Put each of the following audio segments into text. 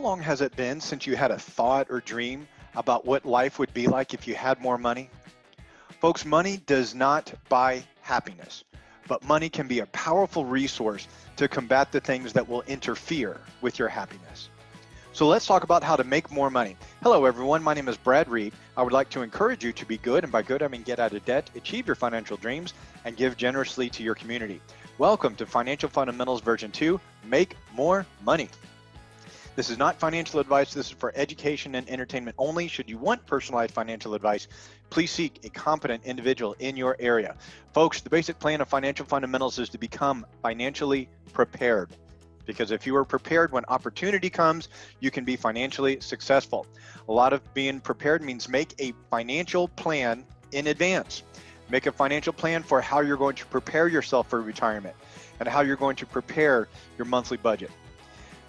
long has it been since you had a thought or dream about what life would be like if you had more money? Folks, money does not buy happiness, but money can be a powerful resource to combat the things that will interfere with your happiness. So let's talk about how to make more money. Hello, everyone. My name is Brad Reed. I would like to encourage you to be good, and by good, I mean get out of debt, achieve your financial dreams, and give generously to your community. Welcome to Financial Fundamentals Version 2, Make More Money. This is not financial advice. This is for education and entertainment only. Should you want personalized financial advice, please seek a competent individual in your area. Folks, the basic plan of Financial Fundamentals is to become financially prepared. Because if you are prepared when opportunity comes, you can be financially successful. A lot of being prepared means make a financial plan in advance. Make a financial plan for how you're going to prepare yourself for retirement and how you're going to prepare your monthly budget.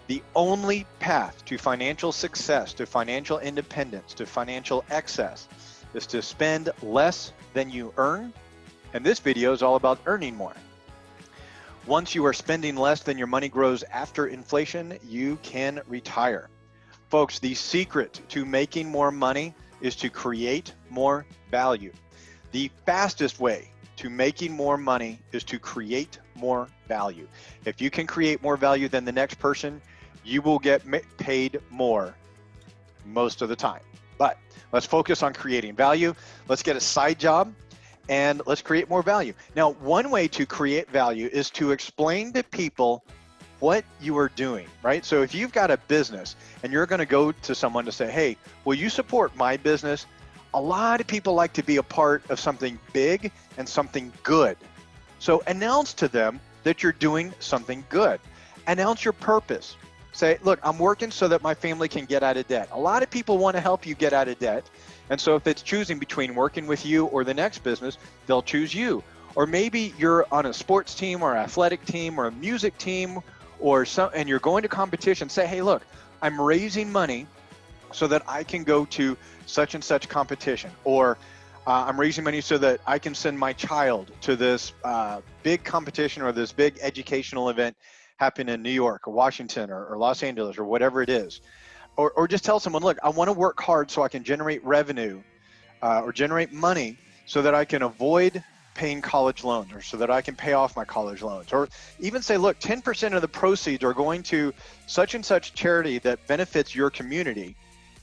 The only path to financial success, to financial independence, to financial excess is to spend less than you earn. And this video is all about earning more. Once you are spending less than your money grows after inflation, you can retire. Folks, the secret to making more money is to create more value. The fastest way to making more money is to create more value. If you can create more value than the next person, you will get paid more most of the time. But let's focus on creating value. Let's get a side job and let's create more value. Now, one way to create value is to explain to people what you are doing, right? So if you've got a business and you're going to go to someone to say, hey, will you support my business? A lot of people like to be a part of something big and something good. So announce to them that you're doing something good. Announce your purpose. Say, look, I'm working so that my family can get out of debt. A lot of people want to help you get out of debt. And so if it's choosing between working with you or the next business, they'll choose you. Or maybe you're on a sports team or athletic team or a music team and you're going to competition. Say, hey, look, I'm raising money so that I can go to such and such competition. Or I'm raising money so that I can send my child to this big competition or this big educational event happen in New York or Washington or Los Angeles or whatever it is. Or just tell someone, look, I want to work hard so I can generate revenue or generate money so that I can avoid paying college loans or so that I can pay off my college loans. Or even say, look, 10% of the proceeds are going to such and such charity that benefits your community.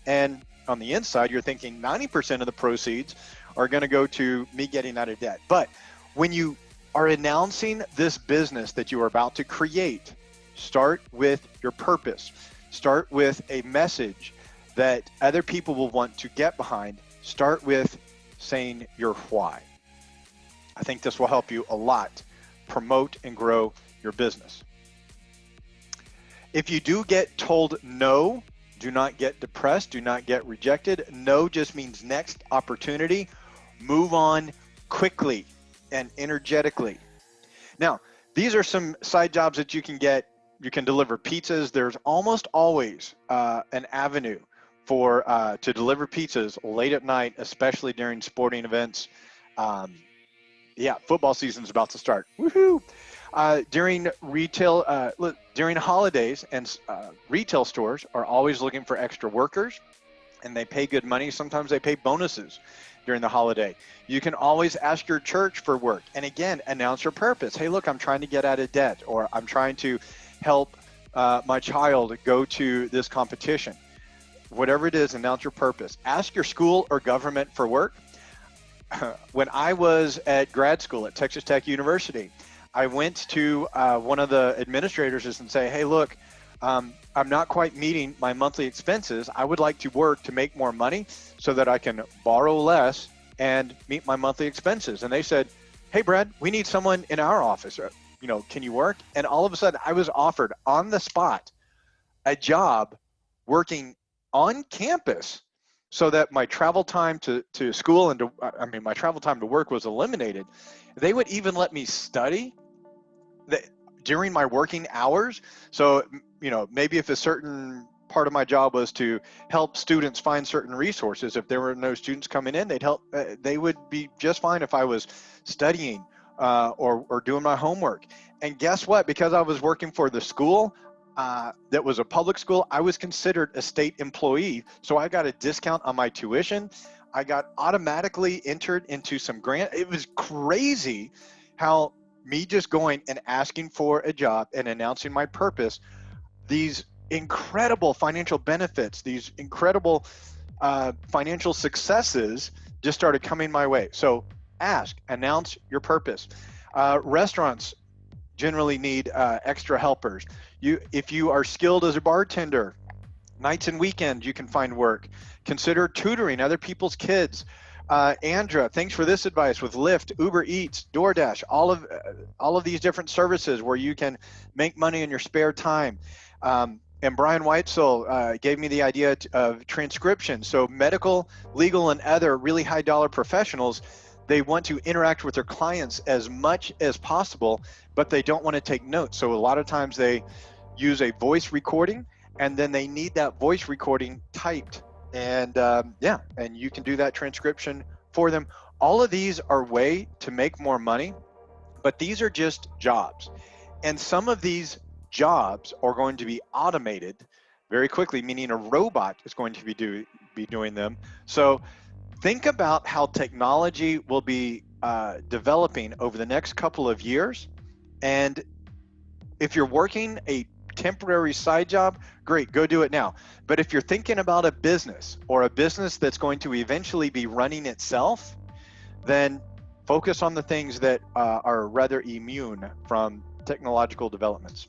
And on the inside, you're thinking 90% of the proceeds are going to go to me getting out of debt. But when you are announcing this business that you are about to create, start with your purpose. Start with a message that other people will want to get behind. Start with saying your why. I think this will help you a lot promote and grow your business. If you do get told no, do not get depressed, do not get rejected. No just means next opportunity. Move on quickly and energetically. Now, these are some side jobs that you can get. You can deliver pizzas. There's almost always an avenue for to deliver pizzas late at night, especially during sporting events. Football season's about to start. Woohoo! During holidays, and retail stores are always looking for extra workers, and they pay good money. Sometimes they pay bonuses during the holiday. You can always ask your church for work. And again, announce your purpose. Hey, look, I'm trying to get out of debt, or I'm trying to help my child go to this competition. Whatever it is, announce your purpose. Ask your school or government for work. When I was at grad school at Texas Tech University, I went to one of the administrators and say, hey, look, I'm not quite meeting my monthly expenses. I would like to work to make more money so that I can borrow less and meet my monthly expenses. And they said, hey, Brad, we need someone in our office. Can you work? And all of a sudden I was offered on the spot a job working on campus so that my travel time to school and my travel time to work was eliminated. They would even let me study during my working hours. So, maybe if a certain part of my job was to help students find certain resources, if there were no students coming in, they would be just fine if I was studying or doing my homework. And guess what? Because I was working for the school, that was a public school, I was considered a state employee. So I got a discount on my tuition. I got automatically entered into some grant. It was crazy how me just going and asking for a job and announcing my purpose, these incredible financial benefits, these incredible financial successes just started coming my way. So ask, announce your purpose. Restaurants generally need extra helpers. If you are skilled as a bartender, nights and weekends you can find work. Consider tutoring other people's kids. Andra, thanks for this advice with Lyft, Uber Eats, DoorDash, all of these different services where you can make money in your spare time. And Brian Weitzel gave me the idea of transcription. So medical, legal, and other really high dollar professionals, they want to interact with their clients as much as possible, but they don't want to take notes. So a lot of times they use a voice recording, and then they need that voice recording typed. And and you can do that transcription for them. All of these are a way to make more money, but these are just jobs. And some of these jobs are going to be automated very quickly, meaning a robot is going to be doing them. So think about how technology will be developing over the next couple of years. And if you're working a temporary side job, great, go do it now. But if you're thinking about a business or a business that's going to eventually be running itself, then focus on the things that are rather immune from technological developments.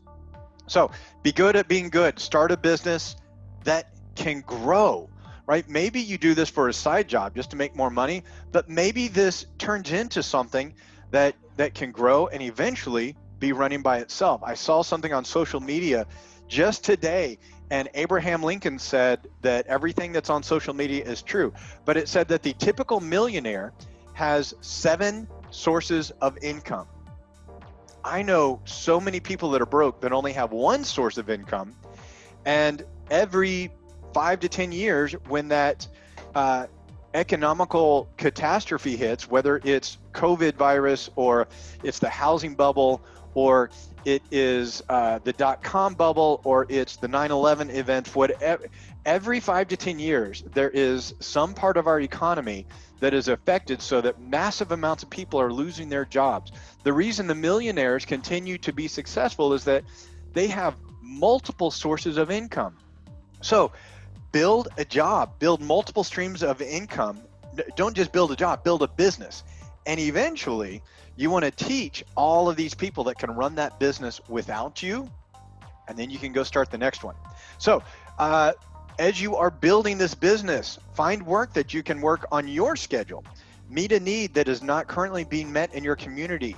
So be good at being good. Start a business that can grow, right? Maybe you do this for a side job just to make more money, but maybe this turns into something that can grow and eventually be running by itself. I saw something on social media just today, and Abraham Lincoln said that everything that's on social media is true, but it said that the typical millionaire has 7 sources of income. I know so many people that are broke that only have 1 source of income, and every 5 to 10 years when that economical catastrophe hits, whether it's COVID virus or it's the housing bubble or it is the dot-com bubble or it's the 9/11 event, whatever, every 5 to 10 years there is some part of our economy that is affected so that massive amounts of people are losing their jobs. The reason the millionaires continue to be successful is that they have multiple sources of income. So build a job, build multiple streams of income. Don't just build a job, build a business. And eventually you want to teach all of these people that can run that business without you, and then you can go start the next one. So as you are building this business, find work that you can work on your schedule. Meet a need that is not currently being met in your community.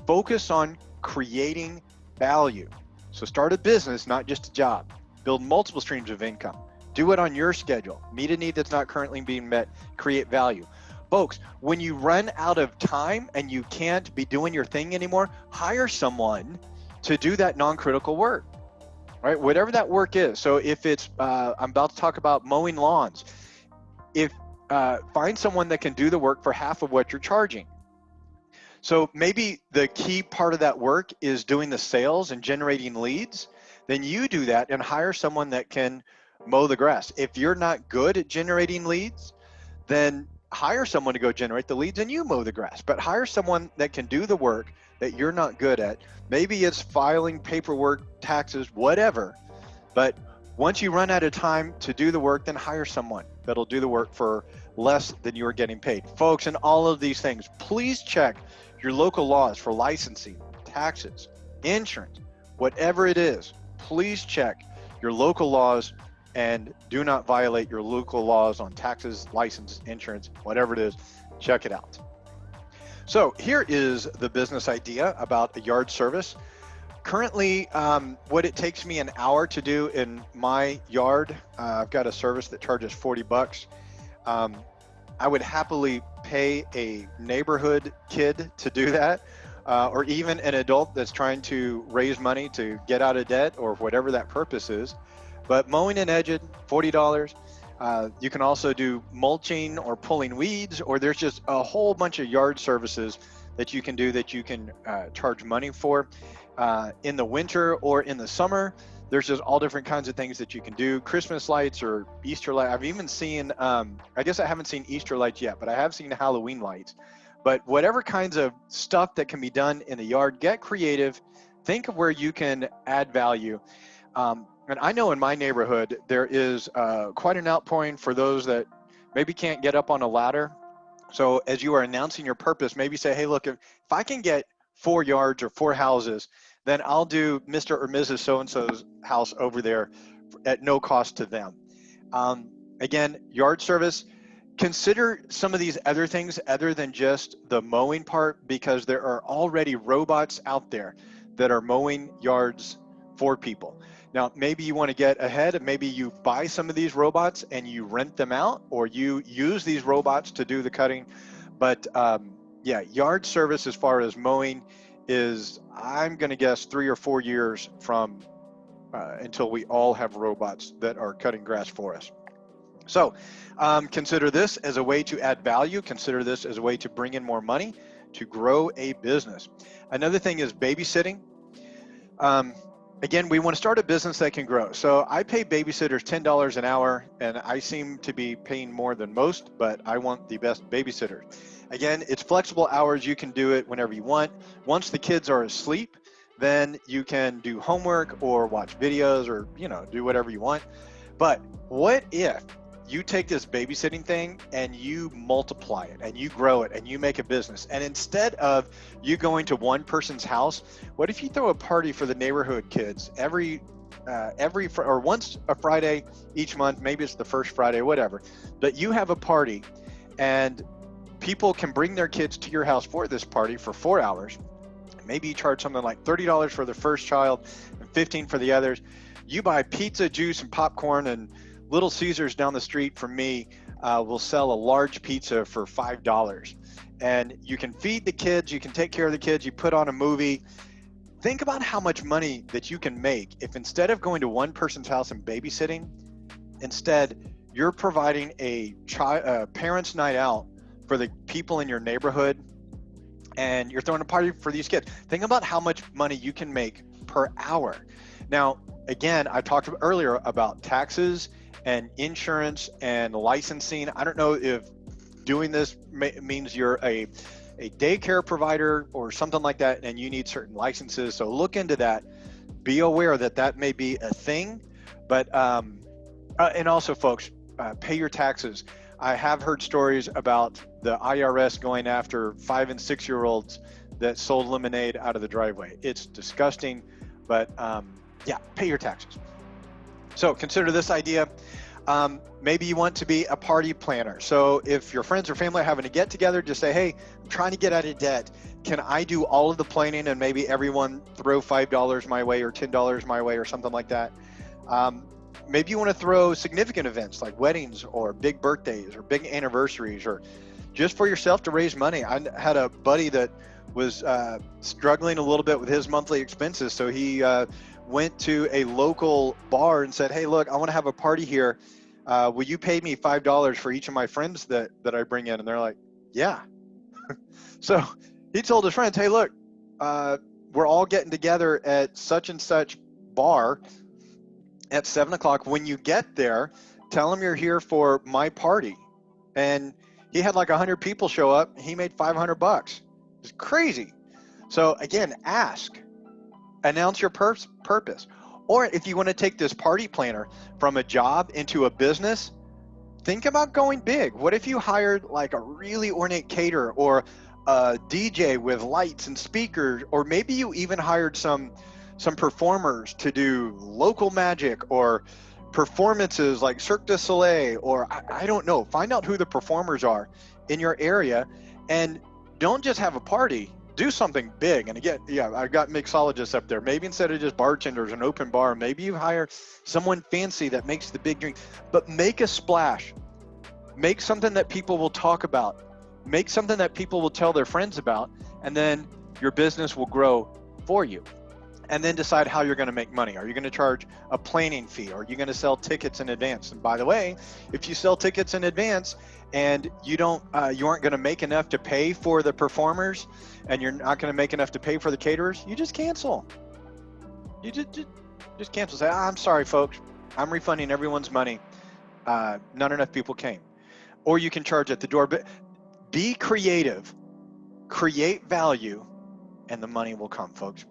Focus on creating value. So start a business, not just a job. Build multiple streams of income. Do it on your schedule. Meet a need that's not currently being met. Create value. Folks, when you run out of time and you can't be doing your thing anymore, hire someone to do that non-critical work. Right, whatever that work is. So if it's, I'm about to talk about mowing lawns. Find someone that can do the work for half of what you're charging. So maybe the key part of that work is doing the sales and generating leads. Then you do that and hire someone that can mow the grass. If you're not good at generating leads, then hire someone to go generate the leads and you mow the grass. But hire someone that can do the work that you're not good at. Maybe it's filing paperwork, taxes, whatever. But once you run out of time to do the work, then hire someone that'll do the work for less than you are getting paid. Folks, in all of these things, please check your local laws for licensing, taxes, insurance, whatever it is. Please check your local laws and do not violate your local laws on taxes, license, insurance, whatever it is. Check it out. So here is the business idea about a yard service. Currently, what it takes me an hour to do in my yard, I've got a service that charges $40. I would happily pay a neighborhood kid to do that, or even an adult that's trying to raise money to get out of debt or whatever that purpose is. But mowing and edging, $40. You can also do mulching or pulling weeds, or there's just a whole bunch of yard services that you can do that you can charge money for. In the winter or in the summer, There's just all different kinds of things that you can do. Christmas lights or Easter lights. I've even seen, I guess I haven't seen Easter lights yet, but I have seen Halloween lights. But whatever kinds of stuff that can be done in the yard, get creative. Think of where you can add value. And I know in my neighborhood, there is quite an outpouring for those that maybe can't get up on a ladder. So as you are announcing your purpose, maybe say, hey, look, if I can get 4 yards or 4 houses, then I'll do Mr. or Mrs. So-and-so's house over there at no cost to them. Again, yard service, consider some of these other things other than just the mowing part, because there are already robots out there that are mowing yards for people. Now, maybe you want to get ahead and maybe you buy some of these robots and you rent them out, or you use these robots to do the cutting. But yeah, yard service as far as mowing is, I'm going to guess 3 or 4 years from until we all have robots that are cutting grass for us. So consider this as a way to add value. Consider this as a way to bring in more money, to grow a business. Another thing is babysitting. Again, we want to start a business that can grow. So I pay babysitters $10 an hour, and I seem to be paying more than most, but I want the best babysitter. Again, it's flexible hours. You can do it whenever you want. Once the kids are asleep, then you can do homework or watch videos or, do whatever you want. But what if you take this babysitting thing and you multiply it and you grow it and you make a business? And instead of you going to one person's house, what if you throw a party for the neighborhood kids once a Friday each month? Maybe it's the first Friday, whatever. But you have a party and people can bring their kids to your house for this party for 4 hours. Maybe you charge something like $30 for the first child and $15 for the others. You buy pizza, juice, and popcorn, and Little Caesars down the street from me will sell a large pizza for $5. And you can feed the kids, you can take care of the kids, you put on a movie. Think about how much money that you can make if instead of going to one person's house and babysitting, instead you're providing a parents' night out for the people in your neighborhood, and you're throwing a party for these kids. Think about how much money you can make per hour. Now, again, I talked earlier about taxes and insurance and licensing. I don't know if doing this means you're a daycare provider or something like that, and you need certain licenses. So look into that. Be aware that that may be a thing. But and also, folks, pay your taxes. I have heard stories about the IRS going after 5 and 6 year olds that sold lemonade out of the driveway. It's disgusting, but yeah, pay your taxes. So consider this idea. Maybe you want to be a party planner. So if your friends or family are having a get together, just say, hey, I'm trying to get out of debt. Can I do all of the planning and maybe everyone throw $5 my way or $10 my way or something like that? Maybe you want to throw significant events like weddings or big birthdays or big anniversaries, or just for yourself to raise money. I had a buddy that was struggling a little bit with his monthly expenses. So he went to a local bar and said, hey, look, I want to have a party here. Will you pay me $5 for each of my friends that I bring in? And they're like, yeah. So he told his friends, hey, look, we're all getting together at such and such bar at 7 o'clock. When you get there, tell them you're here for my party. And he had like 100 people show up. He made $500. It's crazy. So again, ask, announce your purpose. Or if you want to take this party planner from a job into a business, think about going big. What if you hired like a really ornate caterer or a DJ with lights and speakers, or maybe you even hired some performers to do local magic or performances like Cirque du Soleil, or I don't know, find out who the performers are in your area, and don't just have a party, do something big. And again, yeah, I've got mixologists up there. Maybe instead of just bartenders, an open bar, maybe you hire someone fancy that makes the big drink, but make a splash. Make something that people will talk about. Make something that people will tell their friends about, and then your business will grow for you. And then decide how you're going to make money. Are you going to charge a planning fee? Are you going to sell tickets in advance? And by the way, if you sell tickets in advance and you aren't going to make enough to pay for the performers, and you're not going to make enough to pay for the caterers, you just cancel. You Just cancel. Say, I'm sorry, folks. I'm refunding everyone's money. Not enough people came. Or you can charge at the door. But be creative, create value, and the money will come, folks.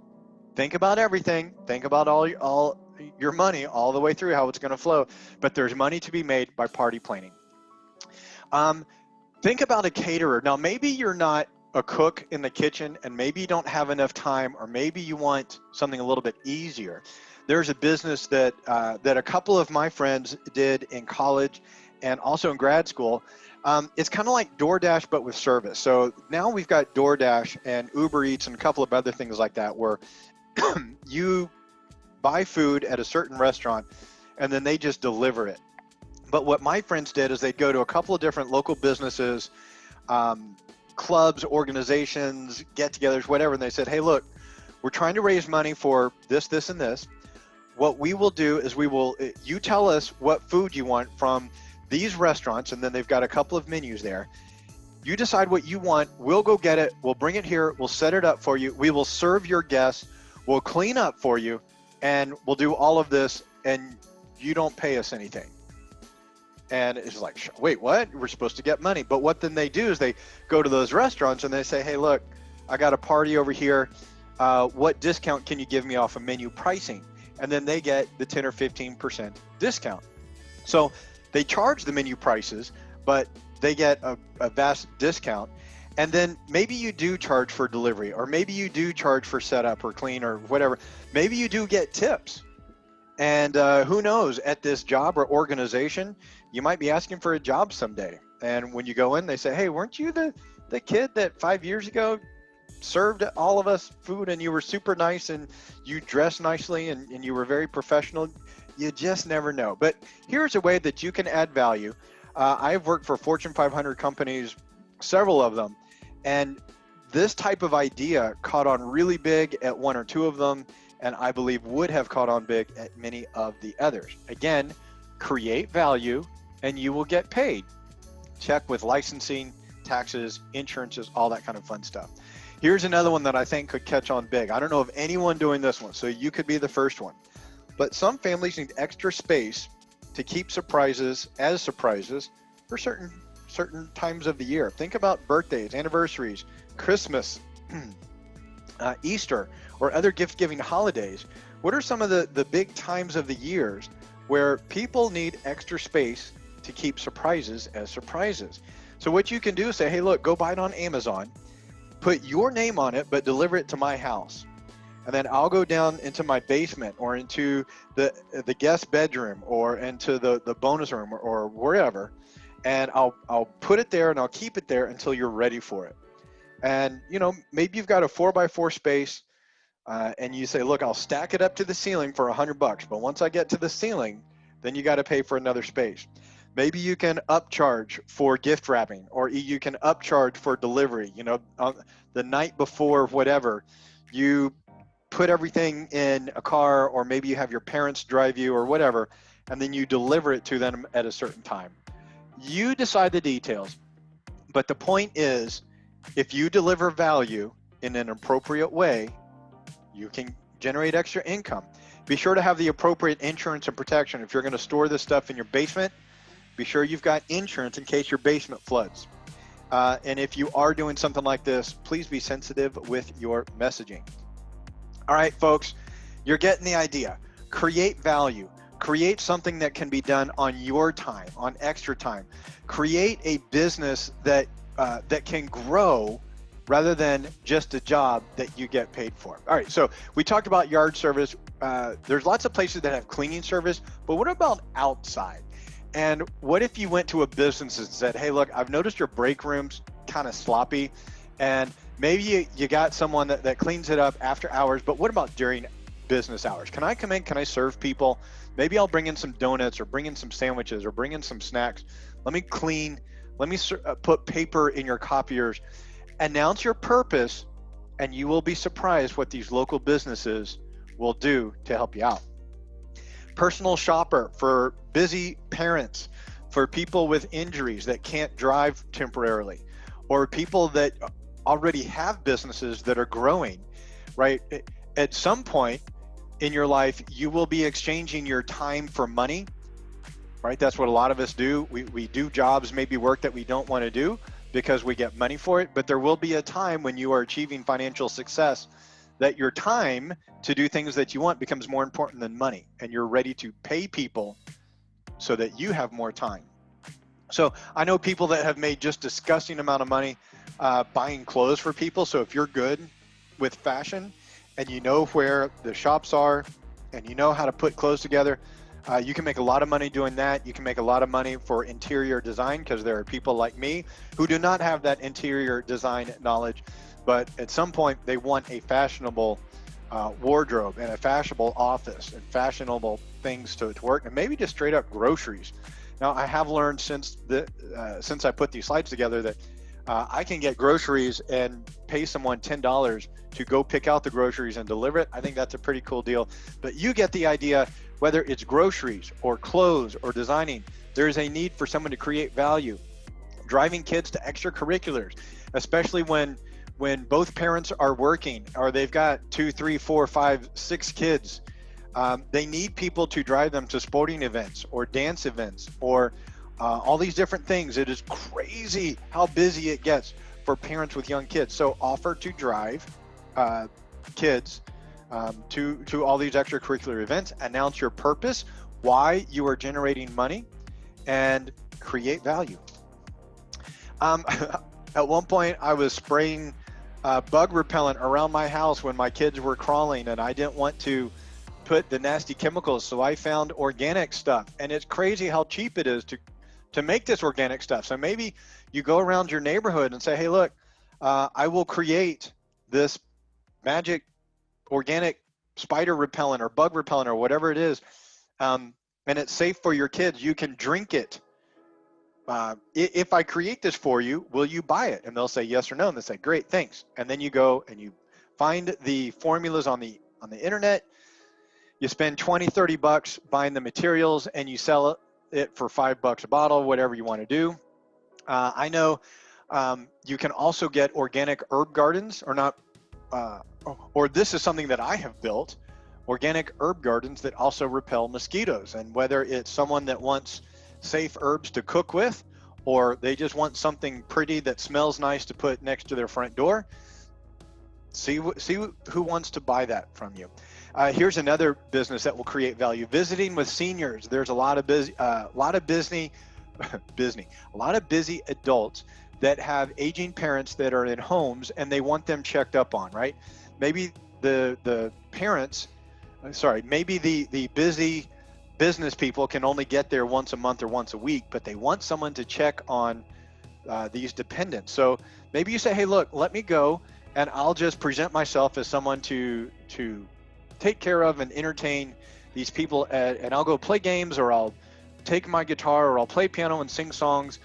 Think about everything. Think about all your money all the way through, how it's going to flow. But there's money to be made by party planning. Think about a caterer. Now, maybe you're not a cook in the kitchen, and maybe you don't have enough time, or maybe you want something a little bit easier. There's a business that a couple of my friends did in college and also in grad school. It's kind of like DoorDash, but with service. So now we've got DoorDash and Uber Eats and a couple of other things like that, where you buy food at a certain restaurant and then they just deliver it. But what my friends did is they'd go to a couple of different local businesses, clubs, organizations, get-togethers, whatever, and they said, hey, look, we're trying to raise money for this, this, and this. What we will do is you tell us what food you want from these restaurants, and then they've got a couple of menus there. You decide what you want, we'll go get it, we'll bring it here, we'll set it up for you, we will serve your guests, we'll clean up for you, and we'll do all of this, and you don't pay us anything. And it's like, wait, what? We're supposed to get money. But what then they do is they go to those restaurants and they say, hey, look, I got a party over here. What discount can you give me off of menu pricing? And then they get the 10 or 15% discount. So they charge the menu prices, but they get a vast discount. And then maybe you do charge for delivery, or maybe you do charge for setup or clean or whatever. Maybe you do get tips. And who knows, at this job or organization, you might be asking for a job someday. And when you go in, they say, hey, weren't you the kid that 5 years ago served all of us food, and you were super nice and you dressed nicely and you were very professional? You just never know. But here's a way that you can add value. I've worked for Fortune 500 companies, several of them, and this type of idea caught on really big at one or two of them, and I believe would have caught on big at many of the others. Again, create value and you will get paid. Check with licensing, taxes, insurances, all that kind of fun stuff. Here's another one that I think could catch on big. I don't know of anyone doing this one, so you could be the first one. But some families need extra space to keep surprises as surprises for certain times of the year. Think about birthdays, anniversaries, Christmas, Easter, or other gift-giving holidays. What are some of the big times of the years where people need extra space to keep surprises as surprises? So what you can do is say, hey, look, go buy it on Amazon, put your name on it, but deliver it to my house. And then I'll go down into my basement or into the guest bedroom or into the bonus room or wherever, and I'll put it there and I'll keep it there until you're ready for it. And, you know, maybe you've got a 4x4 space and you say, look, I'll stack it up to the ceiling for $100, but once I get to the ceiling, then you got to pay for another space. Maybe you can upcharge for gift wrapping, or you can upcharge for delivery. You know, on the night before, whatever, you put everything in a car, or maybe you have your parents drive you or whatever, and then you deliver it to them at a certain time. You decide the details, but the point is, if you deliver value in an appropriate way, you can generate extra income. Be sure to have the appropriate insurance and protection. If you're going to store this stuff in your basement, be sure you've got insurance in case your basement floods. And if you are doing something like this, please be sensitive with your messaging. All right, folks, you're getting the idea. Create value. Create something that can be done on your time, on extra time. Create a business that can grow rather than just a job that you get paid for. All right, so we talked about yard service. There's lots of places that have cleaning service, but what about outside? And what if you went to a business and said, hey, look, I've noticed your break room's kind of sloppy, and maybe you got someone that cleans it up after hours, but what about during business hours? Can I come in? Can I serve people? Maybe I'll bring in some donuts or bring in some sandwiches or bring in some snacks. Let me clean. Let me put paper in your copiers. Announce your purpose, and you will be surprised what these local businesses will do to help you out. Personal shopper for busy parents, for people with injuries that can't drive temporarily, or people that already have businesses that are growing, right? At some point, in your life, you will be exchanging your time for money, right? That's what a lot of us do. We do jobs, maybe work that we don't want to do because we get money for it. But there will be a time when you are achieving financial success that your time to do things that you want becomes more important than money, and you're ready to pay people so that you have more time. So I know people that have made just disgusting amount of money buying clothes for people. So if you're good with fashion and you know where the shops are and you know how to put clothes together, you can make a lot of money doing that. You can make a lot of money for interior design, because there are people like me who do not have that interior design knowledge, but at some point they want a fashionable wardrobe and a fashionable office and fashionable things to work, and maybe just straight up groceries. Now, I have learned since I put these slides together that I can get groceries and pay someone $10 to go pick out the groceries and deliver it. I think that's a pretty cool deal. But you get the idea. Whether it's groceries or clothes or designing, there is a need for someone to create value. Driving kids to extracurriculars, especially when both parents are working or they've got 2, 3, 4, 5, 6 kids. They need people to drive them to sporting events or dance events or all these different things. It is crazy how busy it gets for parents with young kids. So offer to drive kids to all these extracurricular events, announce your purpose, why you are generating money, and create value. At one point, I was spraying bug repellent around my house when my kids were crawling, and I didn't want to put the nasty chemicals, so I found organic stuff. And it's crazy how cheap it is to make this organic stuff. So maybe you go around your neighborhood and say, hey, look, I will create this magic organic spider repellent or bug repellent or whatever it is, and it's safe for your kids. You can drink it. If I create this for you, will you buy it? And they'll say yes or no, and they say, great, thanks. And then you go and you find the formulas on the internet. You spend 20, 30 bucks buying the materials, and you sell it for $5 a bottle, whatever you want to do. I know you can also get organic herb gardens, or this is something that I have built, organic herb gardens that also repel mosquitoes. And whether it's someone that wants safe herbs to cook with, or they just want something pretty that smells nice to put next to their front door, see who wants to buy that from you. Here's another business that will create value: visiting with seniors. There's a lot of busy adults that have aging parents that are in homes, and they want them checked up on, right? Maybe the busy business people can only get there once a month or once a week, but they want someone to check on these dependents. So maybe you say, hey, look, let me go, and I'll just present myself as someone to take care of and entertain these people, and I'll go play games, or I'll take my guitar, or I'll play piano and sing songs,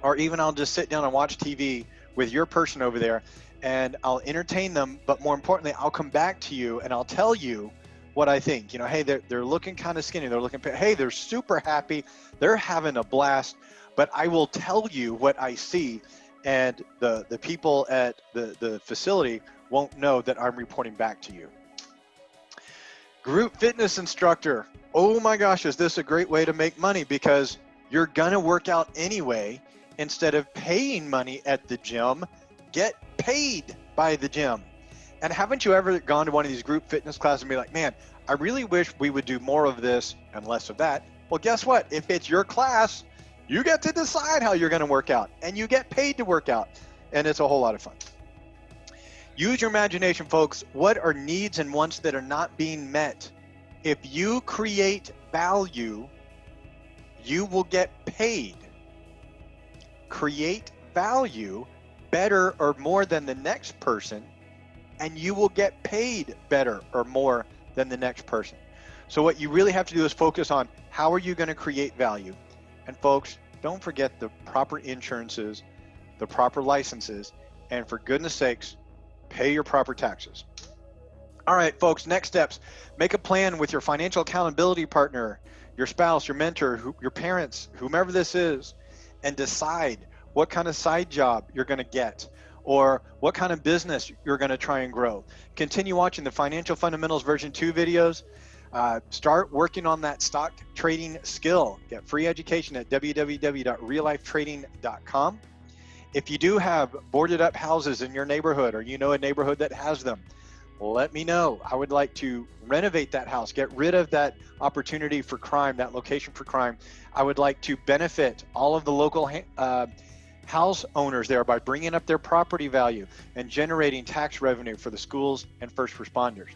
or even I'll just sit down and watch TV with your person over there, and I'll entertain them. But more importantly, I'll come back to you and I'll tell you what I think. You know, hey, they're looking kind of skinny. Hey, they're super happy. They're having a blast. But I will tell you what I see, and the people at the facility won't know that I'm reporting back to you. Group fitness instructor. Oh my gosh, is this a great way to make money? Because you're gonna work out anyway. Instead of paying money at the gym, get paid by the gym. And haven't you ever gone to one of these group fitness classes and be like, man, I really wish we would do more of this and less of that? Well, guess what? If it's your class, you get to decide how you're going to work out, and you get paid to work out, and it's a whole lot of fun. Use your imagination, folks. What are needs and wants that are not being met? If you create value, you will get paid. Create value better or more than the next person, and you will get paid better or more than the next person. So what you really have to do is focus on how are you going to create value. And folks, don't forget the proper insurances, the proper licenses, and for goodness sakes, pay your proper taxes. All right, folks, next steps. Make a plan with your financial accountability partner, your spouse, your mentor, your parents, whomever this is, and decide what kind of side job you're going to get, or what kind of business you're going to try and grow. Continue watching the Financial Fundamentals version 2 videos. Start working on that stock trading skill. Get free education at www.reallifetrading.com. If you do have boarded up houses in your neighborhood, or you know a neighborhood that has them, let me know. I would like to renovate that house, get rid of that opportunity for crime, that location for crime. I would like to benefit all of the local house owners there by bringing up their property value and generating tax revenue for the schools and first responders.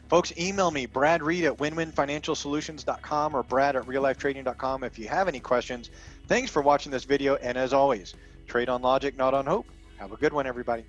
Folks, email me, Brad Reed at winwinfinancialsolutions.com or brad@reallifetrading.com if you have any questions. Thanks for watching this video, and as always, trade on logic, not on hope. Have a good one, everybody.